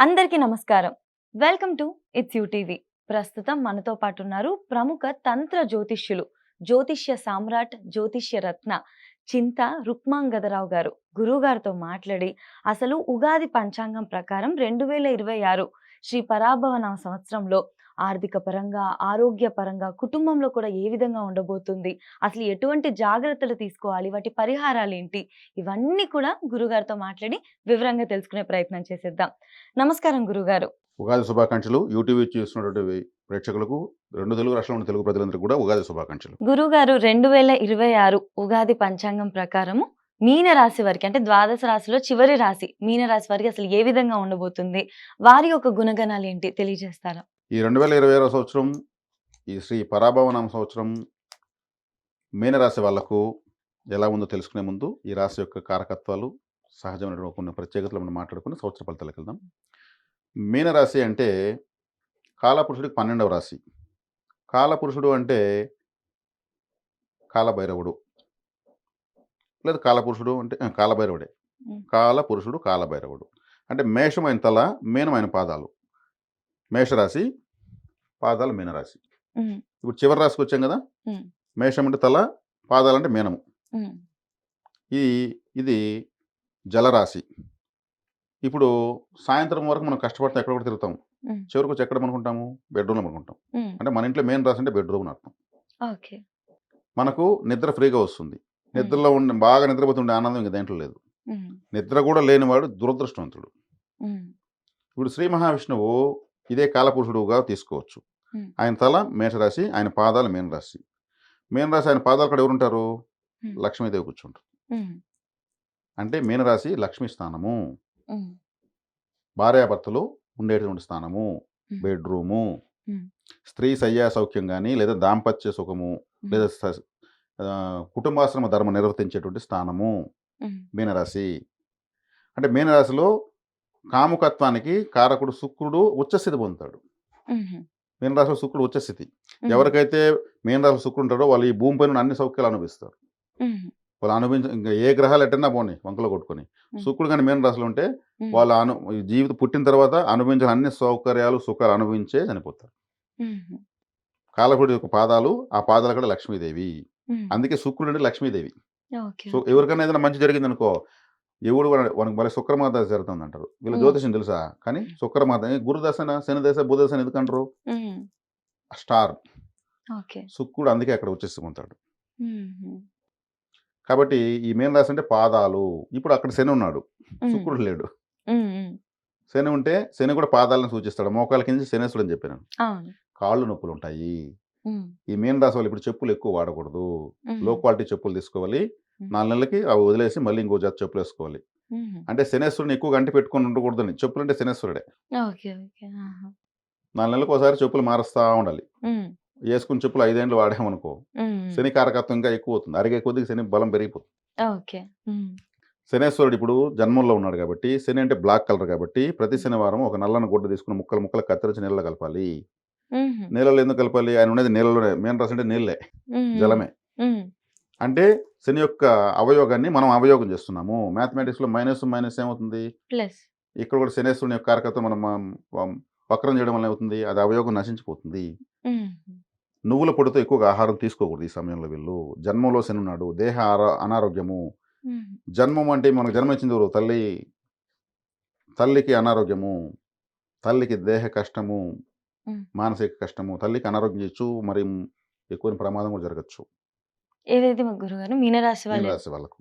అందరికీ నమస్కారం. Welcome to it's you TV. ప్రస్తుతం మనతో పాటు ఉన్నారు ప్రముఖ తంత్ర జ్యోతిష్యులు, జ్యోతిష్య సామ్రాట్, జ్యోతిష్య రత్న చింత రుక్మాంగదరావు గారు. గురువుగారితో మాట్లాడి అసలు ఉగాది పంచాంగం ప్రకారం 2026 శ్రీ పరాభవనామ సంవత్సరంలో ఆర్థిక పరంగా, ఆరోగ్య పరంగా, కుటుంబంలో కూడా ఏ విధంగా ఉండబోతుంది, అసలు ఎటువంటి జాగ్రత్తలు తీసుకోవాలి, వాటి పరిహారాలేంటి, ఇవన్నీ కూడా గురుగారితో మాట్లాడి వివరంగా తెలుసుకునే ప్రయత్నం చేసేద్దాం. నమస్కారం గురుగారు. ఉగాది శుభాకాంక్షలు. యూటీవీ చూస్తున్నటువంటి ప్రేక్షకులకు, 2 తెలుగు రాష్ట్రాల్లో ఉన్న తెలుగు ప్రజలందరికీ కూడా ఉగాది శుభాకాంక్షలు. గురుగారు 2026 ఉగాది పంచాంగం ప్రకారము మీన రాశి వారికి అంటే ద్వాదశ రాశిలో చివరి రాశి మీన రాశి వారికి అసలు ఏ విధంగా ఉండబోతుంది? వారి యొక్క గుణగణాలు ఏంటి తెలియజేస్తారా? ఈ 2026 సంవత్సరం, ఈ శ్రీ పరాభవనామ సంవత్సరం మీనరాశి వాళ్లకు ఎలా ఉందో తెలుసుకునే ముందు ఈ రాశి యొక్క కారకత్వాలు, సహజమైనటువంటి కొన్ని ప్రత్యేకతలు మనం మాట్లాడుకుని సంవత్సర ఫలితాలకు వెళ్దాం. మీనరాశి అంటే కాలపురుషుడికి 12వ రాశి. కాలపురుషుడు అంటే కాలభైరవుడు, లేదు కాలపురుషుడు అంటే కాలభైరవుడే. కాలపురుషుడు కాలభైరవుడు అంటే మేషమైన తల, మీనమైన పాదాలు. మేషరాశి, పాదాలు మీనరాశి. ఇప్పుడు చివరి రాశికి వచ్చాం కదా. మేషం అంటే తల, పాదాలంటే మీనము. ఇది జలరాశి. ఇప్పుడు సాయంత్రం వరకు మనం కష్టపడితే ఎక్కడ కూడా తిరుగుతాం. చివరికి వచ్చి ఎక్కడ అనుకుంటాము? బెడ్రూమ్లో అనుకుంటాం. అంటే మన ఇంట్లో మెయిన్ రాశి అంటే బెడ్రూమ్ అని అర్థం. మనకు నిద్ర ఫ్రీగా వస్తుంది. నిద్రలో ఉండి బాగా నిద్రపోతుండే ఆనందం ఇంక దేంట్లో లేదు. నిద్ర కూడా లేనివాడు దురదృష్టవంతుడు. ఇప్పుడు శ్రీ మహావిష్ణువు ఇదే కాలపురుషుడుగా తీసుకోవచ్చు. ఆయన తల మేషరాశి, ఆయన పాదాలు మీనరాశి. మీనరాశి ఆయన పాదాలు కూడా ఎవరుంటారు? లక్ష్మీదేవి కూర్చుంటారు. అంటే మీనరాశి లక్ష్మీ స్థానము, భార్యాభర్తలు ఉండేటువంటి స్థానము, బెడ్రూము, స్త్రీ శయ్యా సౌఖ్యం కానీ, లేదా దాంపత్య సుఖము, లేదా కుటుంబాశ్రమ ధర్మం నిర్వర్తించేటువంటి స్థానము మీనరాశి. అంటే మీనరాశిలో కాముకత్వానికి కారకుడు శుక్రుడు ఉచ్చస్థితి పొందుతాడు. మీనరాశిలో శుక్రుడు ఉచ్చస్థితి. ఎవరికైతే మీనరాశిలో శుక్రుడు ఉంటాడో వాళ్ళు ఈ భూమిపైన అన్ని సౌఖ్యాలు అనుభవిస్తారు. వాళ్ళు ఇంకా ఏ గ్రహాలు ఎట్టన్నా పోనీ వంకలు కొట్టుకొని, శుక్రుడు కానీ మీనరాశిలో ఉంటే వాళ్ళు జీవితం పుట్టిన తర్వాత అనుభవించిన అన్ని సౌకర్యాలు, సుఖాలు అనుభవించే చనిపోతారు. కాలకుడి యొక్క పాదాలు, ఆ పాదాలు కూడా లక్ష్మీదేవి. అందుకే శుక్రుడు అంటే లక్ష్మీదేవి. సో ఎవరికైనా ఏదైనా మంచి జరిగింది అనుకో, ఎవడు మనకు మళ్ళీ శుక్రమాత జరుగుతుంది అంటారు. వీళ్ళ జ్యోతిషం తెలుసా? కానీ శుక్రమాత గురుదశన, శని దశ, బుధదశన ఎందుకంటారు? స్టార్ శుక్రుడు అందుకే అక్కడ వచ్చేసుకుంటాడు. కాబట్టి ఈ మీనరాశి అంటే పాదాలు. ఇప్పుడు అక్కడ శని ఉన్నాడు, శుక్రుడు లేడు. శని ఉంటే శని కూడా పాదాలను సూచిస్తాడు. మోకాల కింద శనేశ్వరుడు అని చెప్పాను. కాళ్ళు నొప్పులు ఉంటాయి. ఈ మీనరాశి వాళ్ళు ఇప్పుడు చెప్పులు ఎక్కువ వాడకూడదు. లో క్వాలిటీ చెప్పులు తీసుకోవాలి. 4 నెలలకి అవి వదిలేసి మళ్ళీ ఇంకో జాతి చెప్పులు వేసుకోవాలి. అంటే శనేశ్వరుని ఎక్కువగా అంటి పెట్టుకొని ఉండకూడదని. చెప్పులు అంటే శనేశ్వరుడే. 4 నెలలకు ఒకసారి చెప్పులు మారుస్తూ ఉండాలి. వేసుకుని చెప్పులు 5 ఏళ్ళు వాడామనుకో, శని కారకత్వం ఇంకా ఎక్కువ అవుతుంది. అరిగే కొద్దిగా శని బలం పెరిగిపోతుంది. శనేశ్వరుడు ఇప్పుడు జన్మంలో ఉన్నాడు కాబట్టి, శని అంటే బ్లాక్ కలర్ కాబట్టి, ప్రతి శనివారం ఒక నల్లని గుడ్డ తీసుకుని ముక్కలు కత్తిరించి నీళ్ళలో కలపాలి. నీళ్ళలో ఎందుకు కలపాలి? ఆయన ఉండేది నీళ్ళలోనే. మీనరాశి అంటే నీళ్ళే, జలమే. అంటే శని యొక్క అవయోగాన్ని మనం అవయోగం చేస్తున్నాము. మ్యాథమెటిక్స్ లో మైనస్ ఏమవుతుంది? ఇక్కడ కూడా శనేశ్వరుని యొక్క కారకత్వం మనం వక్రం చేయడం వల్ల ఏమవుతుంది? అది అవయోగం నశించిపోతుంది. నువ్వుల పొడితో ఎక్కువగా ఆహారం తీసుకోకూడదు ఈ సమయంలో. వీళ్ళు జన్మంలో శని ఉన్నాడు. దేహ అనారోగ్యము. జన్మం అంటే మనకు జన్మ ఇచ్చింది ఎవరు? తల్లికి అనారోగ్యము, తల్లికి దేహ కష్టము, మానసిక కష్టము, తల్లికి అనారోగ్యం చేయొచ్చు, మరి ఎక్కువ ప్రమాదం కూడా జరగచ్చు. ఏదైతే గురుగారు మీనరాశి వాళ్ళకు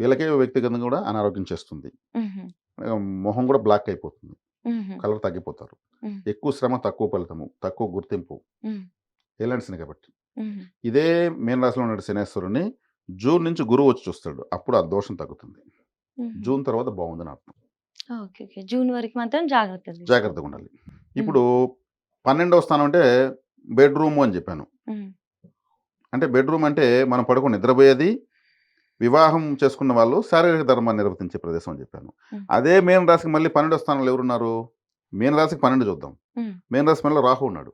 వీళ్ళకే వ్యక్తిగతంగా కూడా అనారోగ్యం చేస్తుంది. మొహం కూడా బ్లాక్ అయిపోతుంది, కలర్ తగ్గిపోతారు. ఎక్కువ శ్రమ, తక్కువ ఫలితము, తక్కువ గుర్తింపు, ఎలాంటి శని కాబట్టి. ఇదే మీనరాశిలో ఉన్న శనేశ్వరుని జూన్ నుంచి గురువు వచ్చి చూస్తాడు. అప్పుడు ఆ దోషం తగ్గుతుంది. జూన్ తర్వాత బాగుందని అర్థం. జూన్ వరకు మాత్రం జాగ్రత్తగా ఉండాలి. ఇప్పుడు 12వ స్థానం అంటే బెడ్రూమ్ అని చెప్పాను. అంటే బెడ్రూమ్ అంటే మనం పడుకుని నిద్రపోయేది, వివాహం చేసుకున్న వాళ్ళు శారీరక ధర్మాన్ని నిర్వర్తించే ప్రదేశం అని చెప్పాను. అదే మీన రాశికి మళ్ళీ 12వ స్థానంలో ఎవరున్నారు? మీన రాశికి 12 చూద్దాం. మీన రాశి మళ్ళీ రాహు ఉన్నాడు.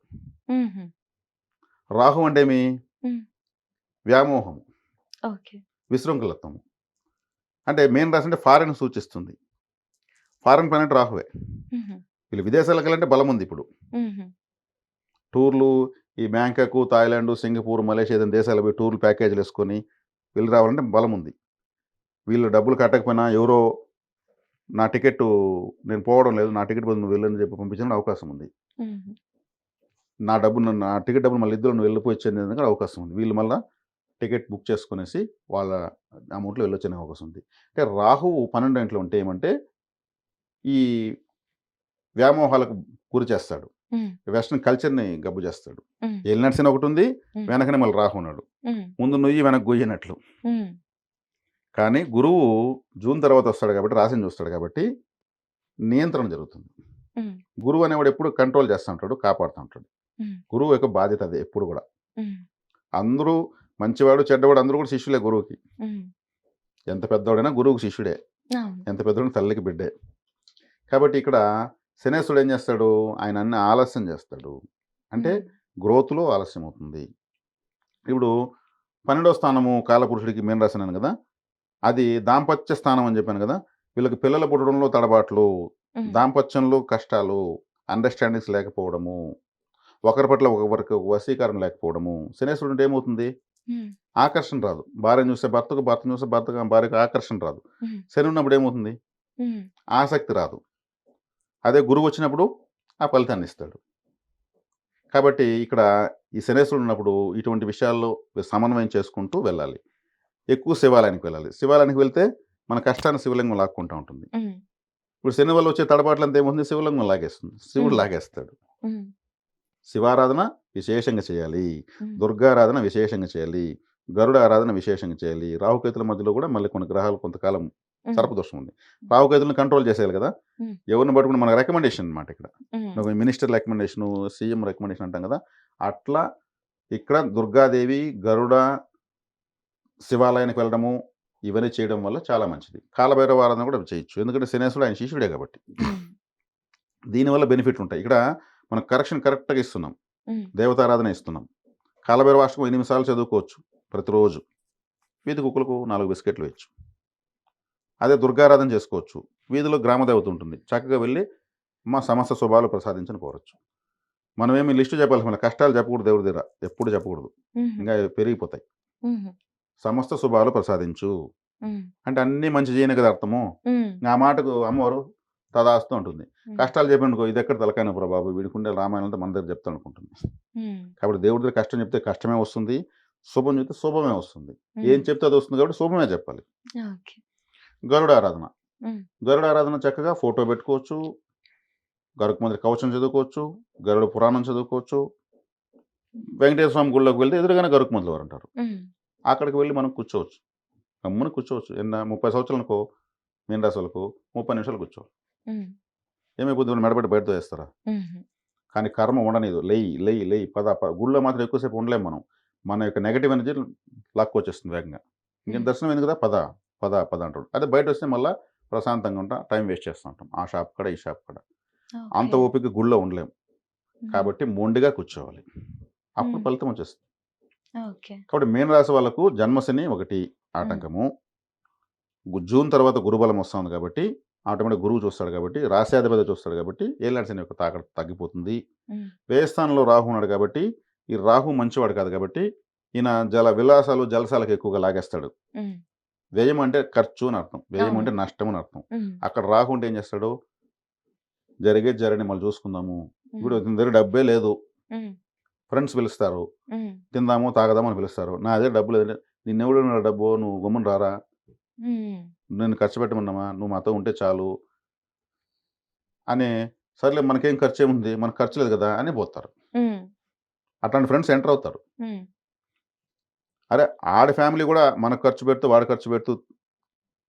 రాహు అంటే ఏమి? వ్యామోహం, విశృంఖలత్వము. అంటే మీన రాశి అంటే ఫారెన్ సూచిస్తుంది. ఫారెన్ ప్లానెట్ రాహువే. హుహు. వీళ్ళు విదేశాలకెళ్ళాలంటే బలం ఉంది ఇప్పుడు. హుహు. టూర్లు ఈ బ్యాంకాక్, థాయిలాండ్, సింగపూర్, మలేషియా ఏదైనా దేశాలకు పోయి టూర్లు ప్యాకేజీలేసుకొని వెళ్ళి రావాలంటే బలం ఉంది. వీళ్ళు డబ్బులు కట్టకపోయినా ఎవరో నా టికెట్టు నేను పోవడం లేదు. నా టికెట్ బదులు నువ్వు వెళ్ళని చెప్పి పంపించడానికి అవకాశం ఉంది. హుహు. నా టికెట్ డబ్బులు మళ్ళీ ఇద్దరు నువ్వు వెళ్ళిపోయి ఇచ్చేందుకు కూడా అవకాశం ఉంది. వీళ్ళు మళ్ళా టికెట్ బుక్ చేసుకునేసి వాళ్ళ అమౌంట్‌లో వెళ్ళొచ్చనే అవకాశం ఉంది. అంటే రాహువు 12 ఇంట్లో ఉంటే ఏమంటే ఈ వ్యామోహాలకు గురి చేస్తాడు. హ్మ్. వెస్టర్న్ కల్చర్‌ని గబ్బు చేస్తాడు. హ్మ్. ఎలినాటి శని ఒకటుంది. హ్మ్. వెనకనే మళ్ళీ రాహు ఉన్నాడు. హ్మ్. ముందు నుయ్యి వెనక్కి గొయ్యినట్లు. హ్మ్. కానీ గురువు జూన్ తర్వాత వస్తాడు కాబట్టి రాశిని చూస్తాడు కాబట్టి నియంత్రణ జరుగుతుంది. హ్మ్. గురువు అనేవాడు ఎప్పుడు కంట్రోల్ చేస్తా ఉంటాడు, కాపాడుతా ఉంటాడు. హ్మ్. గురువు యొక్క బాధ్యత అదే ఎప్పుడు కూడా. హ్మ్. అందరూ మంచివాడు, చెడ్డవాడు అందరూ కూడా శిష్యులే గురువుకి. హ్మ్. ఎంత పెద్దవాడైనా గురువుకి శిష్యుడే. అవును. ఎంత పెద్దవాడు తల్లికి బిడ్డే. కాబట్టి ఇక్కడ శనేశ్వరుడు ఏం చేస్తాడు? ఆయన అన్ని ఆలస్యం చేస్తాడు. అంటే హ్మ్. గ్రోత్‌లో ఆలస్యం అవుతుంది. ఇప్పుడు 12వ స్థానము కాలపురుషుడికి మీనరాశి అన్నాను కదా! అది దాంపత్య స్థానం అని చెప్పాను కదా! వీళ్ళకి పిల్లలు పుట్టడంలో తడబాట్లు, హ్మ్. దాంపత్యంలో కష్టాలు, అండర్‌స్టాండింగ్స్ లేకపోవడము, ఒకరి పట్ల ఒకరికి వశీకరణ లేకపోవడము. శనేశ్వరుడు ఉంటే ఏమవుతుంది? హ్మ్. ఆకర్షణ రాదు. భార్యను చూస్తే భర్తకు, భర్తను చూస్తే భార్యకు ఆకర్షణ రాదు. హ్మ్. శని ఉన్నప్పుడు ఏమవుతుంది? హ్మ్. ఆసక్తి రాదు. అదే గురువు వచ్చినప్పుడు ఆ ఫలితాన్ని ఇస్తాడు. కాబట్టి ఇక్కడ ఈ శనేశ్వరుడు ఉన్నప్పుడు ఇటువంటి విషయాల్లో సమన్వయం చేసుకుంటూ వెళ్ళాలి. ఎక్కువ శివాలయానికి వెళ్ళాలి. శివాలయానికి వెళ్తే మన కష్టాన్ని శివలింగం లాక్కుంటా ఉంటుంది. హ్మ్. ఇప్పుడు శని వల్ల వచ్చే తడబాట్లంతా ఏమవుతుంది? శివలింగం లాగేస్తుంది. శివుడు హ్మ్. లాగేస్తాడు. హ్మ్. శివారాధన విశేషంగా చేయాలి. హ్మ్. దుర్గారాధన విశేషంగా చేయాలి. గరుడ ఆరాధన విశేషంగా చేయాలి. రాహుకేతుల మధ్యలో కూడా మళ్ళీ కొన్ని గ్రహాలు కొంతకాలం హ్మ్. సర్పదోషం ఉంది. రాహుకేతులను కంట్రోల్ చేసేయాలి కదా! హ్మ్. ఎవరిని పట్టుకుని మన రికమెండేషన్ అనమాట ఇక్కడ. హ్మ్. ఒక మినిస్టర్ రికమెండేషను, సీఎం రికమెండేషన్ అంటాం కదా! అట్లా ఇక్కడ దుర్గాదేవి, గరుడ, శివాలయానికి వెళ్ళడము, ఇవన్నీ చేయడం వల్ల చాలా మంచిది. కాలభైరవ ఆరాధన కూడా చేయొచ్చు. ఎందుకంటే శనేశ్వరుడు ఆయన శిష్యుడే కాబట్టి. హ్మ్. దీనివల్ల బెనిఫిట్ ఉంటాయి. ఇక్కడ మనం కరెక్షన్ కరెక్ట్‌గా ఇస్తున్నాం. హ్మ్. దేవతారాధన ఇస్తున్నాం. కాలభైరవ అష్టకం 8 సార్లు చదువుకోవచ్చు ప్రతిరోజు. వీధి కుక్కలకు 4 బిస్కెట్లు వేయొచ్చు. అదే దుర్గారాధన చేసుకోవచ్చు. వీధిలో గ్రామ దేవత ఉంటుంది. చక్కగా వెళ్లి మా సమస్త శుభాలు ప్రసాదించని కోరొచ్చు. మనమేమి లిస్టు చెప్పాల్సిన పని కష్టాలు చెప్పకూడదు దేవుడి దగ్గర. ఎప్పుడు చెప్పకూడదు. హుహు. ఇంకా పెరిగిపోతాయి. హుహు. సమస్త శుభాలు ప్రసాదించు. హ్మ్. అంటే అన్నీ మంచి చేయనే కదా అర్థము. హ్మ్. ఆ మాటకు అమ్మవారు తదాస్తు అంటుంది. హ్మ్. కష్టాలు చెప్పామనుకో ఇదెక్కడ తలకాయ నొప్పిరా బాబు వీడికుండే రామాయణం అంతా మన దగ్గర చెప్తా అనుకుంటుంది. హ్మ్. కాబట్టి దేవుడి దగ్గర కష్టం చెప్తే కష్టమే వస్తుంది. శుభం చెప్తే శుభమే వస్తుంది. ఏం హ్మ్. చెప్తే అది వస్తుంది కాబట్టి శుభమే చెప్పాలి. ఓకే. గరుడారాధన. హ్మ్. గరుడారాధన చక్కగా ఫోటో పెట్టుకోవచ్చు. గరుత్మంతుడి కవచం చదువుకోవచ్చు. గరుడ పురాణం చదువుకోవచ్చు. వెంకటేశ్వర స్వామి గుడిలోకి వెళ్తే ఎదురుగానే గరుత్మంతుల వారుంటారు. హ్మ్. అక్కడికి వెళ్లి మనం కూర్చోవచ్చు. గమ్మున కూర్చోవచ్చు. 30 సంవత్సరాలనుకో మీన రాశి వాళ్ళకు 30 నిమిషాలు కూర్చోవాలి. హ్మ్. ఏమైపోద్ది మెడబెట్టి బయట తోసేస్తారా? హుహు. కానీ కానీ కర్మ ఉండనీయదు. లెయ్యి, లెయ్యి, లెయ్యి గుడిలో మాత్రం ఎక్కువ సేపు ఉండలేము మనం. మన యొక్క నెగెటివ్ ఎనర్జీ లాక్కొచ్చేస్తుంది వేగంగా. ఇంక హ్మ్. దర్శనం ఎందుకు కదా! పద అంటాడు. అదే బయటొస్తే మళ్ళా ప్రశాంతంగా ఉంటాం. టైం వేస్ట్ చేస్తూ ఉంటాం. ఆ షాప్ కాడ, ఈ షాప్ కాడ. అంత ఓకే. ఓపిక గుడిలో ఉండలేం. హ్మ్. కాబట్టి మొండిగా కూర్చోవాలి. అప్పుడు హ్మ్. ఫలితం వచ్చేస్తుంది. ఓకే. కాబట్టి మీన రాశి వాళ్ళకు జన్మశని ఒకటి హ్మ్. ఆటంకము. జూన్ తర్వాత గురుబలం వస్తుంది కాబట్టి ఆటోమేటిక్ గురువు చూస్తాడు కాబట్టి, రాశ్యాధిపతి చూస్తాడు కాబట్టి ఏలినాటి శని యొక్క తాకడ తగ్గిపోతుంది. హ్మ్. వ్యయస్థానంలో రాహు ఉన్నాడు కాబట్టి, ఈ రాహు మంచివాడు కాదు కాబట్టి, ఈయన జల విలాసాలు, జలసాలకు ఎక్కువగా లాగేస్తాడు. హ్మ్. వ్యయం అంటే ఖర్చు అని అర్థం. వ్యయం అవును. అంటే నష్టం అని అర్థం. హ్మ్. అక్కడ రాహు ఉంటే ఏం చేస్తాడు? జరిగేది జరగని మళ్ళీ చూసుకుందాము. ఇప్పుడు హ్మ్. ఇతని దగ్గర డబ్బే లేదు. హ్మ్. ఫ్రెండ్స్ పిలుస్తారు. హ్మ్. తిందాము, తాగదాము అని పిలుస్తారు. నా దగ్గర డబ్బు లేదు. నిన్నెవడు నా డబ్బు నువ్వు గమ్మున రారా? హ్మ్. నేను ఖర్చు పెట్టమన్నామా? నువ్వు మాతో ఉంటే చాలు అని సర్లే మనకేం ఖర్చేముంది? మనకు ఖర్చు లేదు కదా! అని పోతారు. హ్మ్. అట్లాంటి ఫ్రెండ్స్ ఎంటర్ అవుతారు. హ్మ్. అరే! ఆడి ఫ్యామిలీ గూడా మనకు ఖర్చు పెడుతూ, వాడు ఖర్చు పెడుతూ,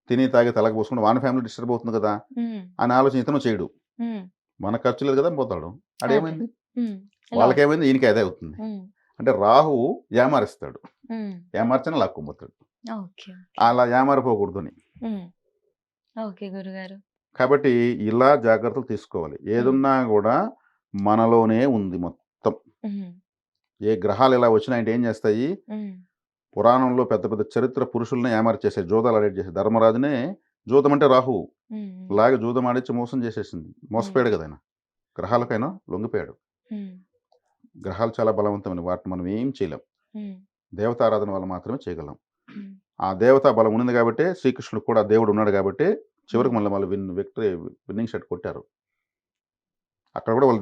తిని, తాగి తలకు పోసుకుంటే వాని ఫ్యామిలీ డిస్టర్బ్ అవుతుంది కదా! హ్మ్. అనే ఆలోచన ఇతను చేయడు. హ్మ్. మనకు ఖర్చు లేదు కదా! అని పోతాడు. అదే. ఆడేమైంది? హ్మ్. లాస్. వాళ్ళకేమైంది? ఈయనకి అదే అవుతుంది. హ్మ్. అంటే రాహువు యామారిస్తాడు. హ్మ్. యామార్చన లాక్కొనిపోతాడు. ఓకే. ఓకే. అలా యామారిపోకూడదని. హ్మ్. ఓకే గురుగారు. కాబట్టి ఇలా జాగ్రత్తలు తీసుకోవాలి. హ్మ్. ఏదున్నా గూడా మనలోనే ఉంది మొత్తం. హ్మ్. ఏ గ్రహాలు ఇలా వచ్చినాయంటే ఏం చేస్తాయి? హ్మ్. పురాణంలో పెద్ద పెద్ద చరిత్ర పురుషుల్ని ఏమార్చేసాయి. జోదాలు ఆడేటి చేసాయి. ధర్మరాజునే జూదం అంటే రాహువు. హ్మ్. హ్మ్. లాగి జూదం ఆడిచ్చి మోసం చేసేసింది. మోసపోయాడు కదా ఆయన. గ్రహాలకైనా లొంగిపోయాడు. హ్మ్. గ్రహాలు చాలా బలవంతమైనవి. వాటిని మనం ఏం చేయలేం. హ్మ్. దేవతారాధన వల్ల మాత్రమే చేయగలం. హ్మ్. ఆ దేవతా బలం ఉన్నది కాబట్టే శ్రీకృష్ణుడు కూడా దేవుడు ఉన్నాడు కాబట్టే చివరికి హ్మ్. మళ్ళీ విన్నింగ్ షాట్ కొట్టారు. అక్కడ కూడా వాళ్ళు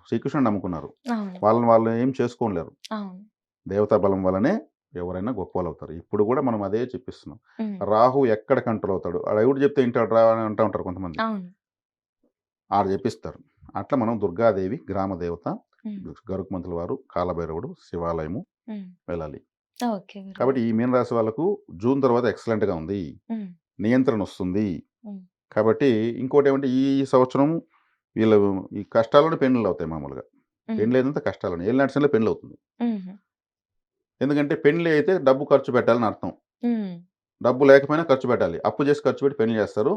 శ్రీకృష్ణుడిని నమ్ముకున్నారు. అవును. వాళ్ళని వాళ్ళు ఏం చేసుకోలేరు. అవును. దేవతా బలం వల్లనే ఎవరైనా గొప్పవాళ్ళవుతారు. ఇప్పుడు కూడా మనం అదే చెప్పిస్తున్నాం. హ్మ్. రాహు ఎక్కడ కంట్రోల్ అవుతాడు? ఆడు ఎవడు చెప్తే ఇంటాడు రా అని అంటా ఉంటారు కొంతమంది. అవును. ఆడ చెప్పిస్తారు. అట్లా మనం దుర్గాదేవి గ్రామ దేవత, హ్మ్. గరుత్మంతుల వారు, కాలభైరవుడు, శివాలయము హ్మ్. వెళ్ళాలి. ఓకే గురుగారు. కాబట్టి ఈ మీన రాశి వాళ్ళకు జూన్ తర్వాత ఎక్సలెంట్‌గా ఉంది. హ్మ్. నియంత్రణ వస్తుంది. హ్మ్. కాబట్టి ఇంకోటేమంటే ఈ సంవత్సరం వీళ్ళు ఈ కష్టాల్లోనే పెళ్ళిళ్ళవుతాయి మామూలుగా. హ్మ్. పెళ్ళేదంతా కష్టాలోనే. ఏలినాటి శనిలో పెళ్ళవుతుంది. హుహు. ఎందుకంటే పెళ్లి అయితే డబ్బు ఖర్చు పెట్టాలని అర్థం. హ్మ్. డబ్బు లేకపోయినా ఖర్చు పెట్టాలి. అప్పు చేసి ఖర్చు పెట్టి పెళ్లి చేస్తారు.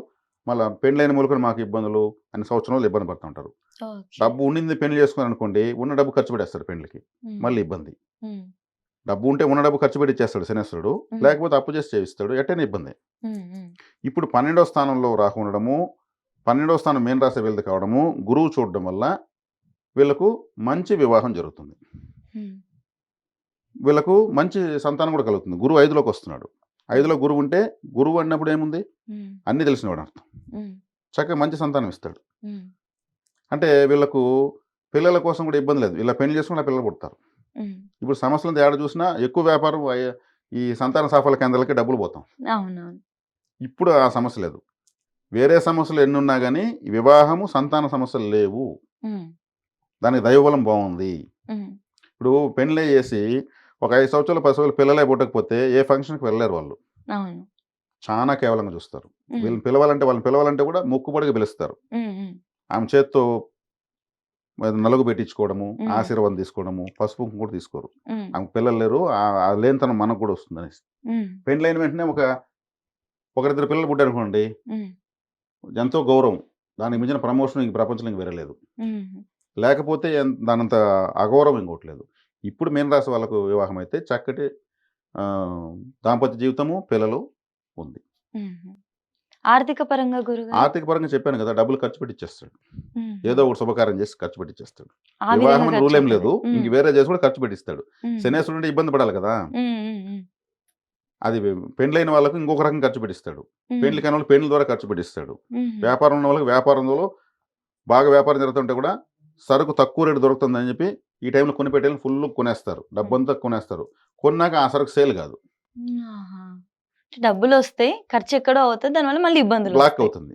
మళ్ళా పెండ్లైన మూలకన మాకు ఇబ్బందులు అని సంవత్సరంలో ఇబ్బంది పడుతూ ఉంటారు. ఓకే. డబ్బు ఉండింది పెళ్లి చేసుకున్నారనుకోండి, ఉన్న డబ్బు ఖర్చు పెట్టేస్తాడు పెండ్లికి. హ్మ్. మళ్ళీ ఇబ్బంది. హ్మ్. డబ్బు ఉంటే ఉన్న డబ్బు ఖర్చు పెట్టి ఇచ్చేస్తాడు శనేశ్వరుడు. హ్మ్. లేకపోతే అప్పు చేసి చేయిస్తాడు. ఎట్టైనా ఇబ్బందే. హ్మ్. హ్మ్. ఇప్పుడు 12వ స్థానంలో రాహు ఉండడము, 12వ స్థానం మీన రాశి వీళ్ళది కావడము, గురువు చూడడం వల్ల వీళ్ళకు మంచి వివాహం జరుగుతుంది. హ్మ్. వీళ్ళకు మంచి సంతానం కూడా కలుగుతుంది. గురువు 5లోకి వస్తున్నాడు. 5లో గురువు ఉంటే, గురువు అన్నప్పుడు ఏముంది? హ్మ్. అన్నీ తెలిసినవాడు అర్థం. హ్మ్. చక్కగా మంచి సంతానం ఇస్తాడు. హ్మ్. అంటే వీళ్ళకు పిల్లల కోసం కూడా ఇబ్బంది లేదు. ఇలా పెళ్లి చేసుకున్న పిల్లలు పుడతారు. హ్మ్. ఇప్పుడు సమస్యలంతా ఏడ చూసినా ఎక్కువ వ్యాపారం ఈ సంతాన సాఫల్య కేంద్రాలకి డబ్బులు పోతాం. అవునవును. ఇప్పుడు ఆ సమస్య లేదు. వేరే సమస్యలు ఎన్నున్నా గానీ, వివాహము, సంతాన సమస్యలు లేవు. హ్మ్. దానికి దైవబలం బావుంది. హ్మ్. ఇప్పుడు పెండ్లి చేసి ఒక 5 సంవత్సరాలు, 10 సంవత్సరాలు పిల్లలే పుట్టకపోతే ఏ ఫంక్షన్‌కి వెళ్ళలేరు వాళ్ళు. అవును. చానా కేవలంగా చూస్తారు. హ్మ్. వాళ్ళని పిలవాలంటే కూడా మొక్కుబడిగా పిలుస్తారు. హ్మ్. హ్మ్. ఆమె చేత్తో నలుగు పెట్టించుకోవడము, హ్మ్. ఆశీర్వాదం తీసుకోవడము, పసుపు కుంకుమ కూడా తీసుకోరు. హ్మ్. ఆమెకు పిల్లలు లేరు. ఆ లేనితనం మనకు కూడా వస్తుందనేసి. హ్మ్. పెండ్లైన వెంటనే ఒకరిద్దరు పిల్లలు పుట్టారనుకోండి, హ్మ్. ఎంతో గౌరవం. దానికి మించిన ప్రమోషన్ ఈ ప్రపంచంలో ఇంక వేరే లేదు. హుహు. లేకపోతే దానంత అగౌరవం ఇంకోటి లేదు. ఇప్పుడు మీన రాశి వాళ్ళకు వివాహం అయితే చక్కటి దాంపత్య జీవితము, పిల్లలు ఉంది. హుహు. ఆర్థిక పరంగా గురుగారు? ఆర్థిక పరంగా చెప్పాను కదా! డబ్బులు ఖర్చు పెట్టిచ్చేస్తాడు. హుహు. ఏదో ఒకటి శుభకార్యం చేసి ఖర్చు పెట్టిచ్చేస్తాడు. ఆ వివాహం విధంగా అని రూలేం ఖర్చవుతది. లేదు. హ్మ్. ఇంక వేరే చేసి కూడా ఖర్చు పెట్టిస్తాడు. హ్మ్. శనేశ్వరుడు అంటే ఇబ్బంది పడాలి కదా! హ్మ్. హ్మ్. హ్మ్. అది పెండ్లైన వాళ్ళకి ఇంకొక రకంగా ఖర్చు పెట్టిస్తాడు. హ్మ్. పెండ్లి కానోళ్ళకి పెండ్లి ద్వారా ఖర్చు పెట్టిస్తాడు. హుహు. వ్యాపారం ఉన్న వాళ్ళకి వ్యాపారంలో బాగా వ్యాపారం జరుగుతుంటే కూడా సరుకు తక్కువ రేటు దొరుకుతుందని చెప్పి ఈ టైంలో కొనిపెట్టేళ్ళని ఫుల్లు కొనేస్తారు. హ్మ్. డబ్బంతా కొనేస్తారు. కొన్నాక ఆ సరుకు సేల్ కాదు. హ్మ్. ఆహా! డబ్బులొస్తాయి. ఖర్చెక్కడో అవుతది. దానివల్ల మళ్ళీ బ్లాక్ ఇబ్బందులొస్తాయి. అవుతుంది.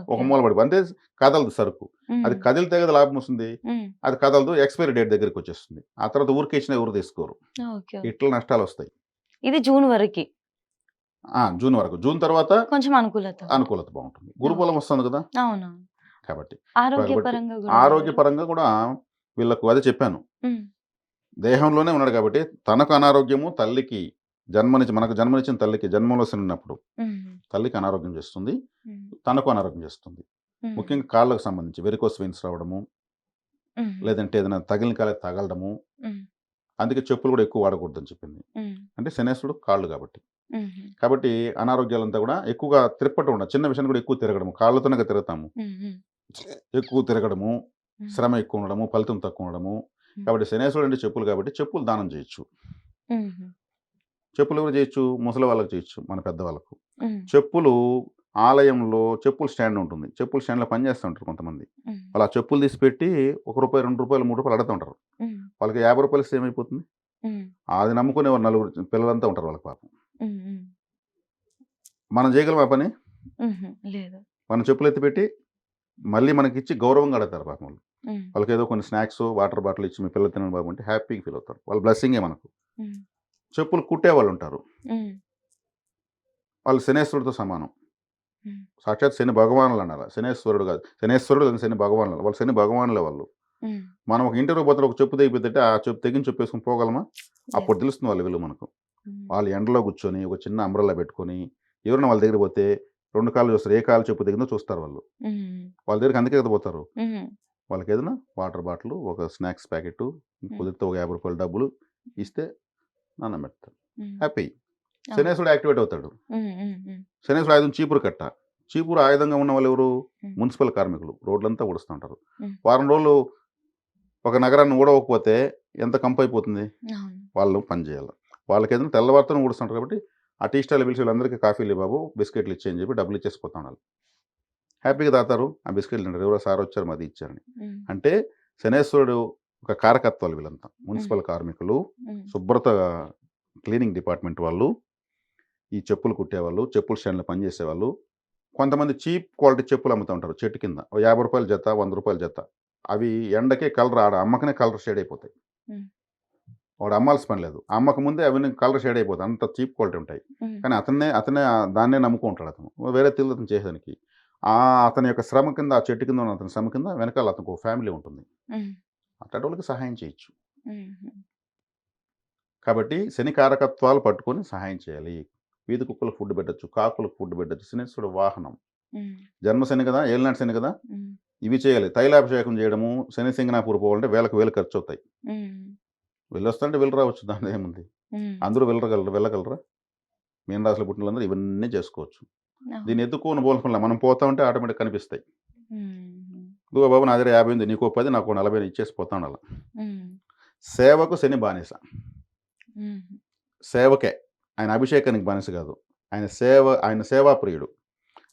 ఒక ఓకే. మూల పడిపో అంటే కదలదు సరుకు. హ్మ్. అది కదిలితే కదా లాభం వస్తుంది. హ్మ్. అది కదలదు. ఎక్స్‌పైరీ డేట్ దగ్గరికొచ్చేస్తుంది. ఆ తర్వాత ఊరికే ఇచ్చినా ఎవరు తీసుకోరు. ఓకే. ఇట్లా నష్టాలొస్తాయి. ఇది జూన్ వరకి. జూన్ వరకు. జూన్ తర్వాత కొంచెం అనుకూలత ఉంది. అనుకూలత బావుంటుంది. గురుబలం ఓకే. వస్తుంది కదా! అవునవును. కాబట్టి. కాబట్టి ఆరోగ్యపరంగా గురువుగారు? ఆరోగ్యపరంగా కూడా వీళ్ళకు అదే చెప్పాను. హ్మ్. దేహంలోనే ఉన్నాడు కాబట్టి తనకు అనారోగ్యము తల్లికి మనకు జన్మనిచ్చిన తల్లికి జన్మంలో శనున్నప్పుడు హుహు. తల్లికి అనారోగ్యం చేస్తుంది. హ్మ్. తనకు అనారోగ్యం చేస్తుంది. హ్మ్. ముఖ్యంగా కాళ్ళకు సంబంధించి వెరికోస్ వెయిన్స్ రావడము, హుహు. లేదంటే ఏదైనా తగిలిన కాళ్ళకి తగలడము. హ్మ్. అందుకే చెప్పులు కూడా ఎక్కువ వాడకూడదని చెప్పింది. హ్మ్. అంటే శనేశ్వరుడు కాళ్ళు కాబట్టి. హుహు. కాబట్టి అనారోగ్యాలంతా కూడా ఎక్కువగా తిప్పటం ఉండదు. చిన్న విషయాన్ని కూడా ఎక్కువ తిరగడము. కాళ్ళతోనే తిరుగుతాము. హ్మ్. హ్మ్. ఎక్కువ తిరగడము, హ్మ్. శ్రమ ఎక్కువ ఉండడము, ఫలితం తక్కువ ఉండడము. హ్మ్. కాబట్టి శనేశ్వరుడు అంటే చెప్పులు కాబట్టి చెప్పులు దానం చేయొచ్చు. హుహు. చెప్పులు ఎవరు చేయొచ్చు? ముసలి వాళ్ళకి చేయొచ్చు. మన పెద్దవాళ్ళకు. హ్మ్. చెప్పులు ఆలయంలో చెప్పుల స్టాండ్ ఉంటుంది. చెప్పుల స్టాండ్‌లో పని చేస్తూ ఉంటారు కొంతమంది. హ్మ్. వాళ్ళు ఆ చెప్పులు తీసి పెట్టి రూ. 1, రూ. 2, రూ. 3 అడుగుతూ ఉంటారు. హ్మ్. వాళ్ళకి రూ. 50 ఇస్తే ఏమైపోతుంది? హ్మ్. అది నమ్ముకునే నలుగురు పిల్లలంతా ఉంటారు వాళ్ళకి పాపం. హ్మ్. హ్మ్. మనం చేయగలమా ఆ పని? హుహు. లేదు. మనం చెప్పులెత్తి పెట్టి మళ్ళీ మనకిచ్చి గౌరవంగా అడుగుతారు పాపం వాళ్ళు. హ్మ్. వాళ్ళకేదో కొన్ని స్నాక్సో, వాటర్ బాటిల్ ఇచ్చి మీ పిల్లలు తినండి బాబు అంటే హ్యాపీగా ఫీల్ అవుతారు. వాళ్ళ బ్లెస్సింగే మనకు. హ్మ్. చెప్పులు కుట్టేవాళ్ళుంటారు. హ్మ్. వాళ్ళు శనేశ్వరుడితో సమానం. హ్మ్. సాక్షాత్ శని భగవానులు అనాల. శనేశ్వరుడు కాదు. శనేశ్వరుడు లేదా శని భగవానులు. వాళ్ళు శని భగవానులే వాళ్ళు. హ్మ్. మనం ఒక ఇంటర్వ్యూ పోతే ఒక చెప్పు తెగిపోతుంటే ఆ చెప్పు తెగిన చెప్పేసుకొని పోగలమా? లేదు. అప్పుడు తెలుస్తుంది వాళ్ళ విలువ మనకు. హ్మ్. వాళ్ళు ఎండలో కూర్చొని ఒక చిన్న అంబ్రెల్లా పెట్టుకొని ఎవరైనా వాళ్ళ దగ్గరికి పోతే 2 కాళ్ళు చూస్తారు. ఏ కాలు చెప్పు తెగిందో చూస్తారు వాళ్ళు. హ్మ్. వాళ్ళ దగ్గరికి అందుకే కదా పోతారు. హ్మ్. వాళ్ళకేదైనా వాటర్ బాటిలు, ఒక స్నాక్స్ ప్యాకెట్టు, హ్మ్. కుదిరితే ఒక రూ. 50 డబ్బులు ఇస్తే అన్నం పెడతారు. హ్మ్. హ్యాపీ. అవును. శనేశ్వరుడు యాక్టివేట్ అవుతాడు. హ్మ్. హ్మ్. హ్మ్. శనేశ్వరుడు ఆయుధం చీపురు కట్ట. చీపురు ఆయుధంగా ఉన్న వాళ్ళు ఎవరు? హ్మ్. మున్సిపల్ కార్మికులు. రోడ్లంతా ఊడుస్తుంటారు. హ్మ్. వారం రోజులు ఒక నగరాన్ని ఊడవకపోతే ఎంత కంపైపోతుంది? అవును. వాళ్ళు పని చేయాలి. వాళ్ళకేదైనా తెల్లవారితోనే ఊడుస్తుంటారు కాబట్టి, ఆ టీ స్టాల్‌లో పిలిచి వీళ్ళందరికీ కాఫీలు బాబు, బిస్కెట్లు ఇచ్చేయి అని చెప్పి డబ్బులు ఇచ్చేసి పోతా ఉండాలి. హ్యాపీగా తాగుతారు. ఆ బిస్కెట్లు తింటారు. ఎవరో సార్ వచ్చారు మాది ఇచ్చారని. హ్మ్. అంటే శనేశ్వరుడు ఒక కారకత్వాలు వీళ్ళంతా. హ్మ్. మున్సిపల్ కార్మికులు, హ్మ్. శుభ్రత క్లీనింగ్ డిపార్ట్‌మెంట్ వాళ్ళు, ఈ చెప్పులు కుట్టేవాళ్ళు, చెప్పుల స్టాండ్‌లో పనిచేసేవాళ్ళు, కొంతమంది చీప్ క్వాలిటీ చెప్పులు అమ్ముతా ఉంటారు చెట్టు కింద. ఓ రూ. 50 జత, రూ. 100 జత. అవి ఎండకే కలర్ ఆడ అమ్మకనే కలర్ షేడ్ అయిపోతాయి. హ్మ్. వాడు అమ్మాల్సిన పని లేదు. అమ్మక ముందే అవన్నీ కలర్ షేడ్ అయిపోతాయి. అంత చీప్ క్వాలిటీ ఉంటాయి. హ్మ్. కానీ అతనే దాన్నే నమ్ముకుంటాడు అతను. వేరే తెలియదు అతను చేసేదానికి. అతని యొక్క శ్రమ కింద, ఆ చెట్టు కింద ఉన్న అతని శ్రమ కింద వెనకాల అతనికి ఒక ఫ్యామిలీ ఉంటుంది. హ్మ్. అట్లాంటోళ్ళకి సహాయం చేయొచ్చు. హుహు. కాబట్టి శని కారకత్వాలు పట్టుకొని సహాయం చేయాలి. వీధి కుక్కలకు ఫుడ్ పెట్టొచ్చు. కాకులకు ఫుడ్ పెట్టొచ్చు. శనీశ్వరుడు వాహనం. హ్మ్. జన్మ శని కదా! ఏలినాటి శని కదా! హ్మ్. ఇవి చేయాలి. తైలాభిషేకం చేయడము, శని సింగనాపూర్ పోవాలంటే వేలకు వేలు ఖర్చవుతాయి. హ్మ్. వెళ్ళొస్తానంటే వెళ్ళి రావచ్చు. దానిదేముంది. హ్మ్. అందరూ వెళ్ళగలరా? మీన రాశిలో పుట్టినోళ్ళందరూ ఇవన్నీ చేసుకోవచ్చు. అవును. దీన్ని ఎత్తుక్కోని పోల్పంలా. మనం పోతా ఉంటే ఆటోమేటిక్‌గా కనిపిస్తాయి. హుహు. ఇదిగో బాబు నా దగ్గర 50 ఉంది. నీకో 10 నాకో 40 ఇచ్చేసి పోతా ఉండాల. హ్మ్. సేవకు శని బానిస. హుహు. సేవకే. ఆయన అభిషేకానికి బానిస కాదు. ఆయన సేవా ప్రియుడు.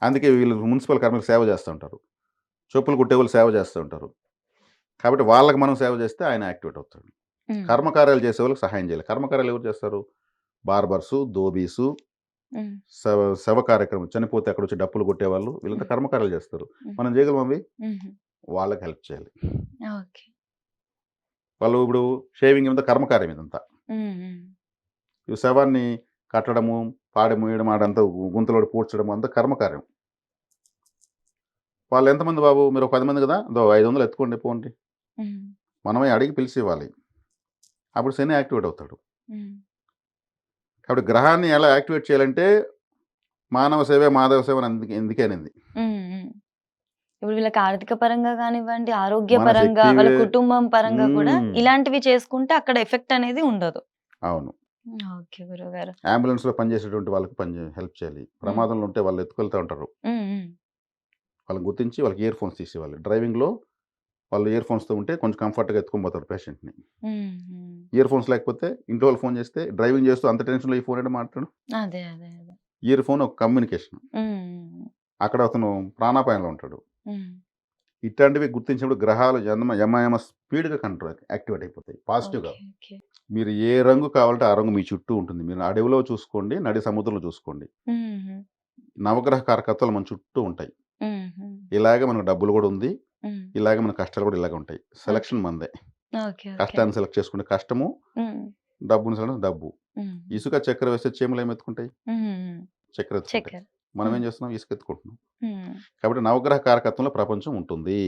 అందుకే వీళ్ళు మున్సిపల్ కార్మికులు సేవ చేస్తూ ఉంటారు. చెప్పులు కుట్టేవాళ్ళు సేవ చేస్తూ ఉంటారు. కాబట్టి వాళ్ళకి మనం సేవ చేస్తే ఆయన యాక్టివేట్ అవుతాడు. హ్మ్. కర్మకార్యాలు చేసేవాళ్ళకి సహాయం చేయాలి. కర్మకార్యాలు ఎవరు చేస్తారు? బార్బర్సు, ధోబీసు, హ్మ్. శవ కార్యక్రమం చనిపోతే అక్కడొచ్చి డప్పులు కొట్టేవాళ్ళు వీళ్ళంతా హ్మ్. కర్మకార్యాలు చేస్తారు. హ్మ్. మనం చేయగలమా అవి? హుహు. వాళ్ళకి హెల్ప్ చేయాలి. ఓకే. వాళ్ళు ఇప్పుడు షేవింగ్ ఇదంతా కర్మకార్యం ఇదంతా. హ్మ్. హ్మ్. ఈ శవాన్ని కట్టడము, పాడె మోయడం ఆడంతా గుంతలోకి పూడ్చడం అంతా కర్మకార్యం. వాళ్ళు ఎంతమంది బాబు? మీరు ఒక 10 మంది కదా! 500 ఎత్తుకోండి పోండి. హ్మ్. మనమే అడిగి పిలిచి ఇవ్వాలి. అప్పుడు శని యాక్టివేట్ అవుతాడు. హ్మ్. కాబట్టి గ్రహాన్ని ఎలా యాక్టివేట్ చేయాలంటే మానవ సేవే మాధవ సేవ అని అందుకే అనింది. హ్మ్. హ్మ్. ఇప్పుడు వీళ్ళకి ఆర్థిక పరంగా గానివ్వండి, మన ఆరోగ్యపరంగా, శక్తి వాళ్ళ కుటుంబం పరంగా కూడా హ్మ్. ఇలాంటివి చేసుకుంటే అక్కడ ఎఫెక్ట్ అనేది ఉండదు. అవును. ఓకే గురువుగారు. అంబులెన్స్‌లో పనిచేసేటువంటి వాళ్ళకి హెల్ప్ చేయాలి. హ్మ్. ప్రమాదంలో ఉంటే వాళ్ళు ఎత్తుకెళ్తా ఉంటారు. హ్మ్. హ్మ్. వాళ్ళని గుర్తించి వాళ్ళకి ఇయర్ ఫోన్స్ తీసివ్వాలి. డ్రైవింగ్‌లో వాళ్ళు ఇయర్ ఫోన్స్‌తో ఉంటే కొంచెం కంఫర్ట్‌గా ఎత్తుకొని పోతారు పేషెంట్‌ని. హ్మ్. హ్మ్. ఇయర్ ఫోన్స్ లేకపోతే ఇంట్లో వాళ్ళు ఫోన్ చేస్తే డ్రైవింగ్ చేస్తూ అంత టెన్షన్‌లో ఈ ఫోన్ ఏడ మాట్లాడు. అదే. అదే. అదే. ఇయర్ ఫోన్ ఒక కమ్యూనికేషన్. హ్మ్. అక్కడ అతను ప్రాణాపాయంలో ఉంటాడు. హ్మ్. ఇట్లాంటివి గుర్తించినప్పుడు గ్రహాలు యమ స్పీడ్‌గా యాక్టివేట్ అయిపోతాయి పాజిటివ్‌గా. ఓకే. ఓకే. మీరు ఏ రంగు కావాలంటే ఆ రంగు మీ చుట్టూ ఉంటుంది. మీరు అడవిలో చూసుకోండి, నడి సముద్రంలో చూసుకోండి. హుహు. నవగ్రహ కారకత్వాలు మన చుట్టూ ఉంటాయి. హుహు. ఇలాగే మనకు డబ్బులు కూడా ఉంది. హ్మ్. ఇలాగే మన కష్టాలు కూడా ఇలాగే ఉంటాయి. ఓకే. సెలక్షన్ మనదే. ఓకే. ఓకే. కష్టాన్ని సెలెక్ట్ చేసుకుంటే కష్టము, హ్మ్. డబ్బుని సెలెక్ట్ డబ్బు. హ్మ్. ఇసుక, చక్కెర వేస్తే చీమలు ఏమి ఎత్తుకుంటాయి? హ్మ్. చక్కెర ఎత్తుకుంటాయి. చక్కెర. మనం హ్మ్. ఏం చేస్తున్నాం? ఇసుక ఎత్తుకుంటున్నాం. హ్మ్. కాబట్టి నవగ్రహ కారకత్వంలో ప్రపంచం ఉంటుంది.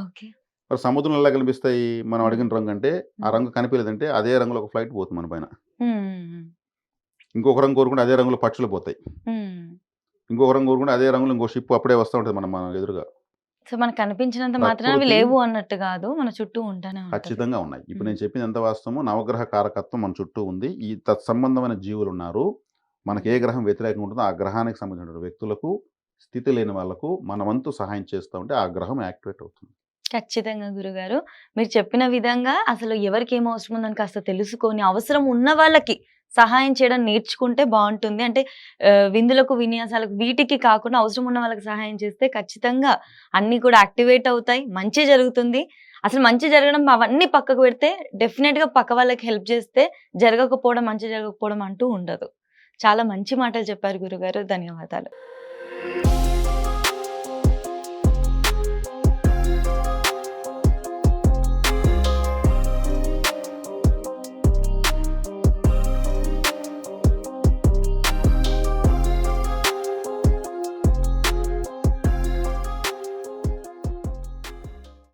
ఓకే. మరి సముద్రంలో ఎలా కనిపిస్తాయి? మనం హ్మ్. అడిగిన రంగు అంటే, ఆ హ్మ్. రంగు కనిపియలేదంటే అదే రంగులో ఒక ఫ్లైట్ పోతుంది మన పైన. హ్మ్. ఇంకొక రంగు కోరుకుంటే అదే రంగులో పక్షులు పోతాయి. హ్మ్. ఇంకొక రంగు కోరుకుంటే అదే రంగులో ఇంకో షిప్ అప్పుడే వస్తా ఉంటది మన ఎదురుగా. సో, మనకు కనిపించినంత మాత్రాన అవి ప్రకృతి లేవు అన్నట్టు గాదు. మన చుట్టూ ఉంటానే ఉంటది. ఖచ్చితంగా ఉన్నాయి. ఇప్పుడు హ్మ్. నేను చెప్పింది ఎంత వాస్తవమో నవగ్రహ కారకత్వం మన చుట్టూ ఉంది. ఈ తత్సంబంధమైన జీవులున్నారు. మనకి ఏ హ్మ్. గ్రహం వ్యతిరేకంగా ఉంటుందో ఆ గ్రహానికి సంబంధించిన వ్యక్తులకు, స్థితి లేని వాళ్ళకు మన వంతు సహాయం చేస్తా ఉంటే ఆ గ్రహం యాక్టివేట్ అవుతుంది. ఖచ్చితంగా గురుగారు. మీరు చెప్పిన విధంగా అసలు ఎవరికేం అవసరం ఉందని కాస్త తెలుసుకొని, అవసరం ఉన్న వాళ్ళకి సహాయం చేయడం నేర్చుకుంటే బావుంటుంది. అంటే విందులకు, విన్యాసాలకు వీటికి కాకుండా అవసరం ఉన్న వాళ్ళకి సహాయం చేస్తే ఖచ్చితంగా అన్నీ కూడా యాక్టివేట్ అవుతాయి. మంచే జరుగుతుంది. అసలు మంచి జరగడం అవన్నీ పక్కకు పెడితే డెఫినిట్‌గా పక్క వాళ్ళకి హెల్ప్ చేస్తే జరగకపోవడం, మంచి జరగకపోవడం అంటూ ఉండదు. చాలా మంచి మాటలు చెప్పారు గురుగారు. ధన్యవాదాలు.